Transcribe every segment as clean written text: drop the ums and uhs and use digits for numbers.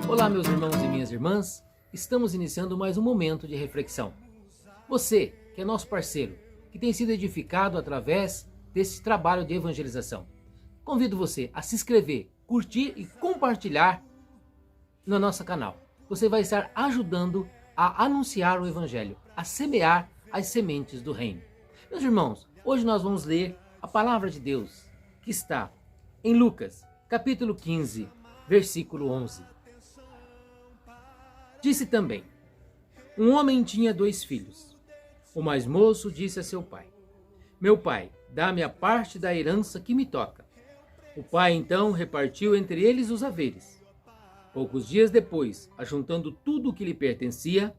Olá, meus irmãos e minhas irmãs, estamos iniciando mais um momento de reflexão. Você, que é nosso parceiro, que tem sido edificado através desse trabalho de evangelização, convido você a se inscrever, curtir e compartilhar no nosso canal. Você vai estar ajudando a anunciar o evangelho, a semear as sementes do reino. Meus irmãos, hoje nós vamos ler a palavra de Deus, que está em Lucas, capítulo 15, versículo 11. Disse também: um homem tinha 2 filhos. O mais moço disse a seu pai: meu pai, dá-me a parte da herança que me toca. O pai então repartiu entre eles os haveres. Poucos dias depois, ajuntando tudo o que lhe pertencia,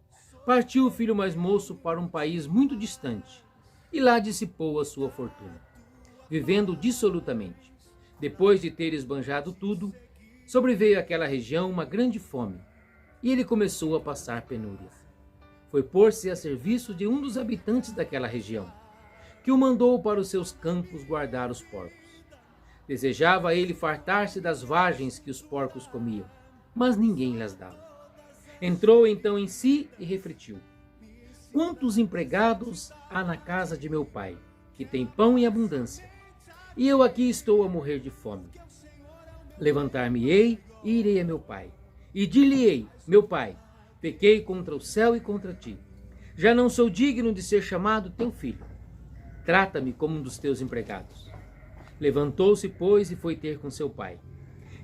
partiu o filho mais moço para um país muito distante, e lá dissipou a sua fortuna, vivendo dissolutamente. Depois de ter esbanjado tudo, sobreveio àquela região uma grande fome, e ele começou a passar penúria. Foi pôr-se a serviço de um dos habitantes daquela região, que o mandou para os seus campos guardar os porcos. Desejava ele fartar-se das vagens que os porcos comiam, mas ninguém lhes dava. Entrou então em si e refletiu: quantos empregados há na casa de meu pai, que tem pão em abundância, e eu aqui estou a morrer de fome. Levantar-me-ei e irei a meu pai, e dir-lhe-ei: meu pai, pequei contra o céu e contra ti. Já não sou digno de ser chamado teu filho. Trata-me como um dos teus empregados. Levantou-se, pois, e foi ter com seu pai.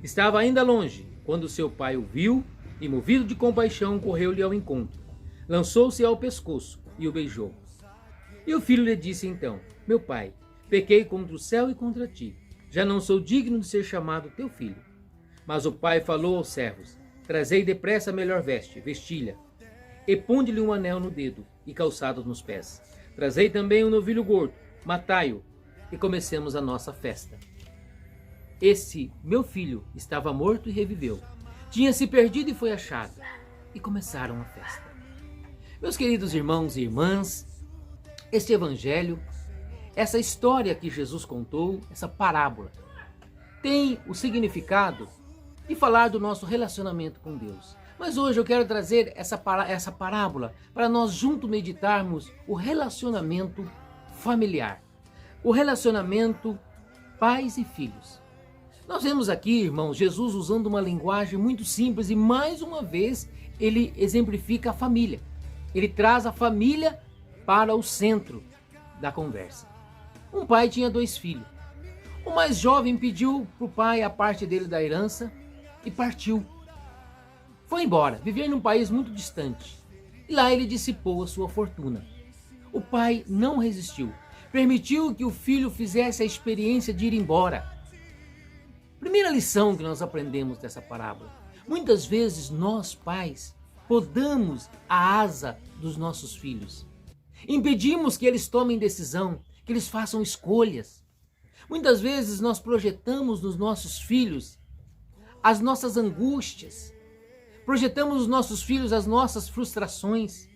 Estava ainda longe, quando seu pai o viu, e, movido de compaixão, correu-lhe ao encontro. Lançou-se ao pescoço e o beijou. E o filho lhe disse então: meu pai, pequei contra o céu e contra ti. Já não sou digno de ser chamado teu filho. Mas o pai falou aos servos: trazei depressa a melhor veste, vestilha, e ponde-lhe um anel no dedo e calçados nos pés. Trazei também um novilho gordo, matai-o, e comecemos a nossa festa. Esse meu filho estava morto e reviveu. Tinha se perdido e foi achado. E começaram a festa. Meus queridos irmãos e irmãs, este evangelho, essa história que Jesus contou, essa parábola, tem o significado de falar do nosso relacionamento com Deus. Mas hoje eu quero trazer essa parábola para nós juntos meditarmos o relacionamento familiar, o relacionamento pais e filhos. Nós vemos aqui, irmãos, Jesus usando uma linguagem muito simples e mais uma vez ele exemplifica a família. Ele traz a família para o centro da conversa. Um pai tinha 2 filhos. O mais jovem pediu para o pai a parte dele da herança e partiu. Foi embora, viver num país muito distante. E lá ele dissipou a sua fortuna. O pai não resistiu. Permitiu que o filho fizesse a experiência de ir embora. Primeira lição que nós aprendemos dessa parábola: muitas vezes nós, pais, podamos a asa dos nossos filhos. Impedimos que eles tomem decisão, que eles façam escolhas. Muitas vezes nós projetamos nos nossos filhos as nossas angústias, projetamos nos nossos filhos as nossas frustrações,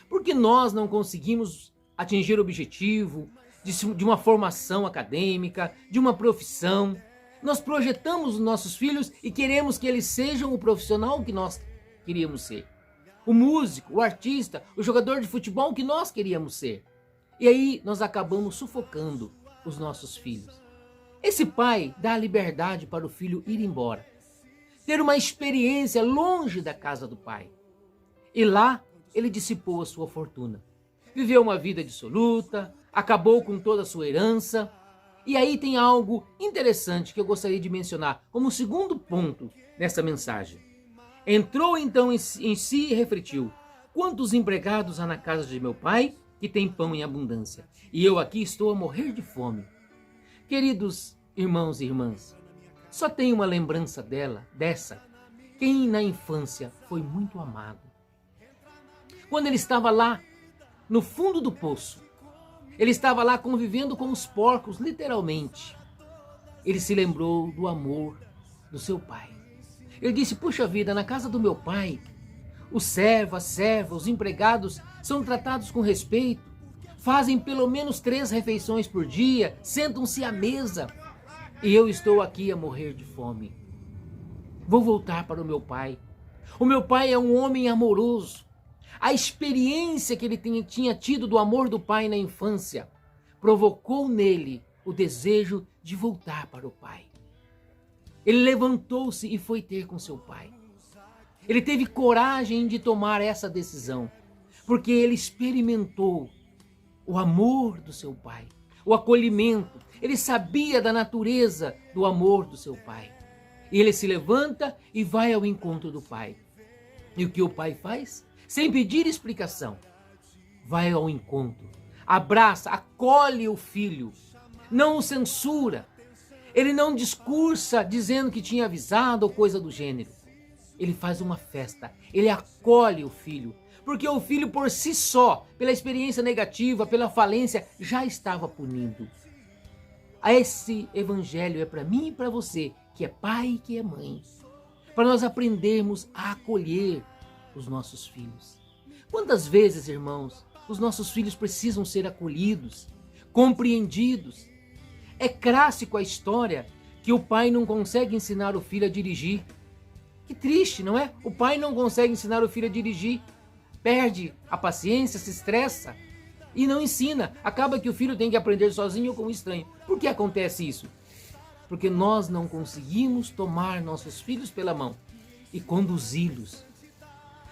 porque nós não conseguimos atingir o objetivo de uma formação acadêmica, de uma profissão. Nós projetamos os nossos filhos e queremos que eles sejam o profissional que nós queríamos ser, o músico, o artista, o jogador de futebol que nós queríamos ser. E aí nós acabamos sufocando os nossos filhos. Esse pai dá a liberdade para o filho ir embora, ter uma experiência longe da casa do pai. E lá ele dissipou a sua fortuna. Viveu uma vida dissoluta, acabou com toda a sua herança. E aí tem algo interessante que eu gostaria de mencionar como segundo ponto nessa mensagem. Entrou então em si e refletiu: quantos empregados há na casa de meu pai que tem pão em abundância, e eu aqui estou a morrer de fome. Queridos irmãos e irmãs, só tem uma lembrança dessa, quem na infância foi muito amado. Quando ele estava lá, no fundo do poço, ele estava lá convivendo com os porcos, literalmente. Ele se lembrou do amor do seu pai. Ele disse: puxa vida, na casa do meu pai, o servo, a serva, os empregados são tratados com respeito, fazem pelo menos 3 refeições por dia, sentam-se à mesa. E eu estou aqui a morrer de fome. Vou voltar para o meu pai. O meu pai é um homem amoroso. A experiência que ele tinha tido do amor do pai na infância provocou nele o desejo de voltar para o pai. Ele levantou-se e foi ter com seu pai. Ele teve coragem de tomar essa decisão, porque ele experimentou o amor do seu pai, o acolhimento. Ele sabia da natureza do amor do seu pai. E ele se levanta e vai ao encontro do pai. E o que o pai faz? Sem pedir explicação, vai ao encontro, abraça, acolhe o filho, não o censura. Ele não discursa dizendo que tinha avisado ou coisa do gênero. Ele faz uma festa, ele acolhe o filho, porque o filho por si só, pela experiência negativa, pela falência, já estava punindo. Esse evangelho é para mim e para você, que é pai e que é mãe, para nós aprendermos a acolher os nossos filhos. Quantas vezes, irmãos, os nossos filhos precisam ser acolhidos, compreendidos? É clássico a história que o pai não consegue ensinar o filho a dirigir. Que triste, não é? O pai não consegue ensinar o filho a dirigir, perde a paciência, se estressa e não ensina. Acaba que o filho tem que aprender sozinho ou com um estranho. Por que acontece isso? Porque nós não conseguimos tomar nossos filhos pela mão e conduzi-los.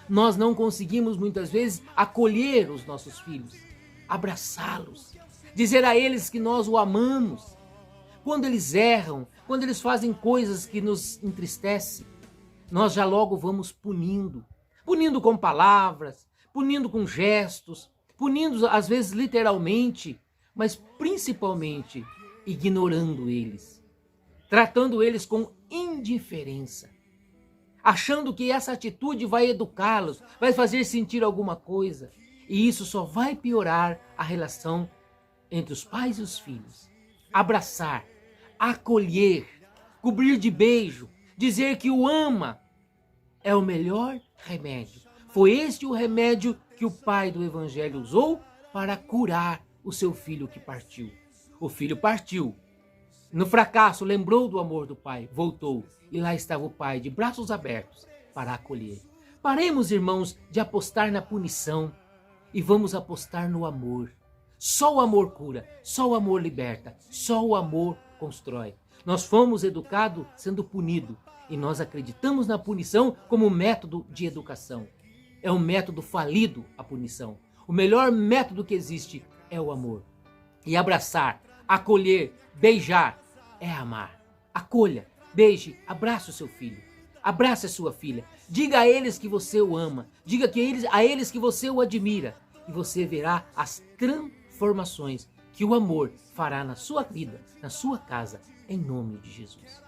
Nós não conseguimos muitas vezes acolher os nossos filhos, abraçá-los, dizer a eles que nós o amamos. Quando eles erram, quando eles fazem coisas que nos entristecem, nós já logo vamos punindo. Punindo com palavras, punindo com gestos, punindo às vezes literalmente, mas principalmente ignorando eles, tratando eles com indiferença, achando que essa atitude vai educá-los, vai fazer sentir alguma coisa. E isso só vai piorar a relação entre os pais e os filhos. Abraçar, acolher, cobrir de beijo, dizer que o ama é o melhor remédio. Foi este o remédio que o pai do evangelho usou para curar o seu filho que partiu. O filho partiu. No fracasso, lembrou do amor do pai, voltou. E lá estava o pai, de braços abertos, para acolher. Paremos, irmãos, de apostar na punição e vamos apostar no amor. Só o amor cura, só o amor liberta, só o amor constrói. Nós fomos educados sendo punidos e nós acreditamos na punição como método de educação. É um método falido a punição. O melhor método que existe é o amor. E abraçar, acolher, beijar é amar. Acolha, beije, abrace o seu filho, abrace a sua filha. Diga a eles que você o ama, diga a eles que você o admira. E você verá as transformações que o amor fará na sua vida, na sua casa, em nome de Jesus.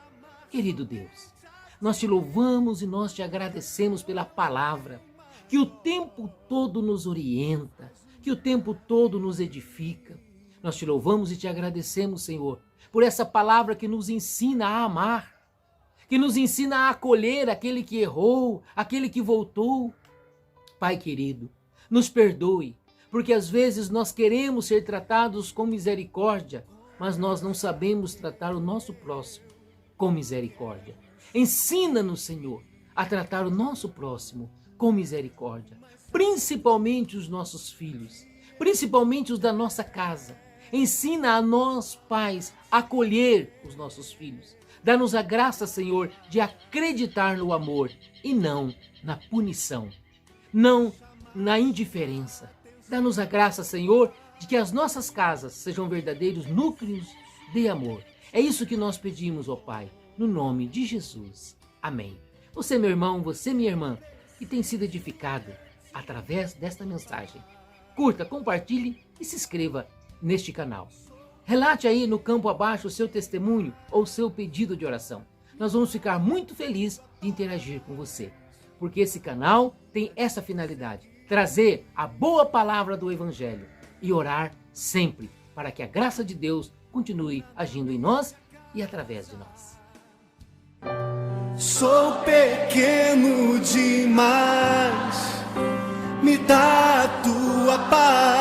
Querido Deus, nós te louvamos e nós te agradecemos pela palavra, que o tempo todo nos orienta, que o tempo todo nos edifica. Nós te louvamos e te agradecemos, Senhor, por essa palavra que nos ensina a amar, que nos ensina a acolher aquele que errou, aquele que voltou. Pai querido, nos perdoe, porque às vezes nós queremos ser tratados com misericórdia, mas nós não sabemos tratar o nosso próximo com misericórdia. Ensina-nos, Senhor, a tratar o nosso próximo com misericórdia, principalmente os nossos filhos, principalmente os da nossa casa. Ensina a nós, pais, a acolher os nossos filhos. Dá-nos a graça, Senhor, de acreditar no amor e não na punição, não na indiferença. Dá-nos a graça, Senhor, de que as nossas casas sejam verdadeiros núcleos de amor. É isso que nós pedimos, ó Pai, no nome de Jesus. Amém. Você, meu irmão, você, minha irmã, que tem sido edificado através desta mensagem, curta, compartilhe e se inscreva neste canal. Relate aí no campo abaixo o seu testemunho ou o seu pedido de oração. Nós vamos ficar muito felizes de interagir com você, porque esse canal tem essa finalidade: trazer a boa palavra do Evangelho e orar sempre para que a graça de Deus continue agindo em nós e através de nós. Sou pequeno demais, me dá a tua paz.